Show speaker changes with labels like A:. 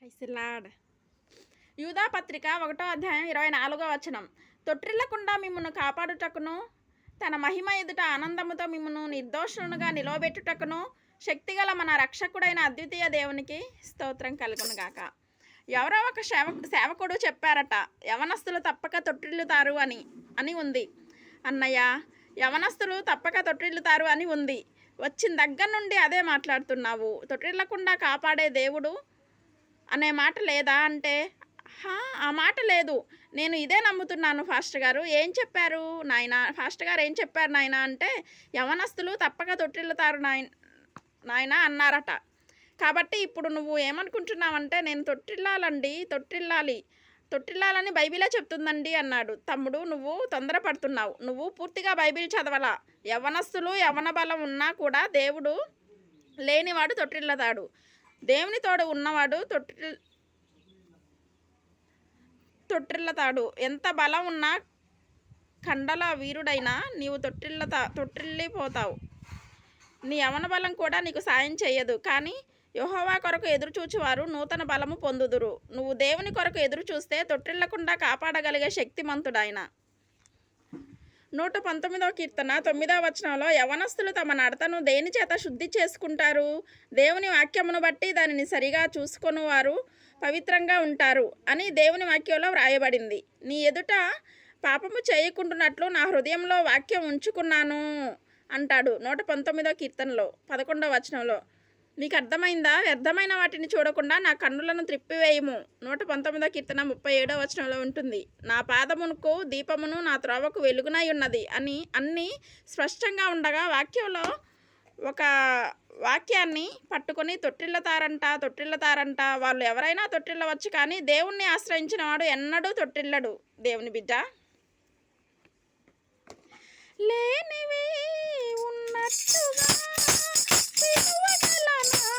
A: ప్రైసిలాడ్. యూదా పత్రిక 1:24 తొట్టిల్లకుండా మిమ్మును కాపాడుటకును తన మహిమ ఎదుట ఆనందముతో మిమ్మును నిర్దోషులుగా నిలవబెట్టుటకును శక్తిగల మన రక్షకుడైన అద్వితీయ దేవునికి స్తోత్రం కలుగునుగాక. ఎవరో ఒక సేవకుడు చెప్పారట, యవనస్తులు తప్పక తొట్టిల్లుతారు అని ఉంది. అన్నయ్య, యవనస్తులు తప్పక తొట్టిల్లుతారు అని ఉంది. వచ్చిన దగ్గర నుండి అదే మాట్లాడుతున్నావు. తొట్టిల్లకుండా కాపాడే దేవుడు అనే మాట లేదా అంటే, ఆ మాట లేదు, నేను ఇదే నమ్ముతున్నాను ఫాస్టర్ గారు. ఏం చెప్పారు నాయన, ఫాస్టర్ గారు ఏం చెప్పారు నాయన అంటే, యవనస్తులు తప్పక తొట్టిల్లుతారు నాయన అన్నారట. కాబట్టి ఇప్పుడు నువ్వు ఏమనుకుంటున్నావంటే, నేను తొట్టిల్లాలని బైబిలే చెప్తుందండి అన్నాడు. తమ్ముడు, నువ్వు తొందరపడుతున్నావు. నువ్వు పూర్తిగా బైబిల్ చదవలా. యవనస్తులు యవన బలం ఉన్నా కూడా దేవుడు లేనివాడు తొట్టిల్లతాడు. దేవుని తోడు ఉన్నవాడు తొట్టిల్లతాడు. ఎంత బలం ఉన్నా కండల వీరుడైనా నీవు తొట్టిల్లిపోతావు. నీ యవన బలం కూడా నీకు సాయం చేయదు. కానీ యెహోవా కొరకు ఎదురుచూచువారు నూతన బలము పొందుదురు. నువ్వు దేవుని కొరకు ఎదురు చూస్తే తొట్టిల్లకుండా కాపాడగలిగే శక్తిమంతుడాయన. 119వ కీర్తన 9వ వచనంలో, యవనస్తులు తమ నడతను దేని చేత శుద్ధి చేసుకుంటారు? దేవుని వాక్యమును బట్టి దానిని సరిగా చూసుకొని వారు పవిత్రంగా ఉంటారు అని దేవుని వాక్యంలో వ్రాయబడింది. నీ ఎదుట పాపము చేయకుండానట్లు నా హృదయంలో వాక్యం ఉంచుకున్నాను అంటాడు 119వ కీర్తనలో 11వ వచనంలో. నీకు అర్థమైందా? వ్యర్థమైన వాటిని చూడకుండా నా కన్నులను త్రిప్పివేయము 119వ కీర్తన 37వ వచనంలో ఉంటుంది. నా పాదమునకు దీపమును నా త్రోవకు వెలుగునై ఉన్నది అని అన్నీ స్పష్టంగా ఉండగా వాక్యంలో ఒక వాక్యాన్ని పట్టుకొని తొట్టిల్లతారంట. వాళ్ళు ఎవరైనా తొట్టిల్లవచ్చు, కానీ దేవుణ్ణి ఆశ్రయించిన వాడు ఎన్నడూ తొట్టిల్లడు. దేవుని బిడ్డ, లేనివి ఉన్నట్టుగా విలువగల నా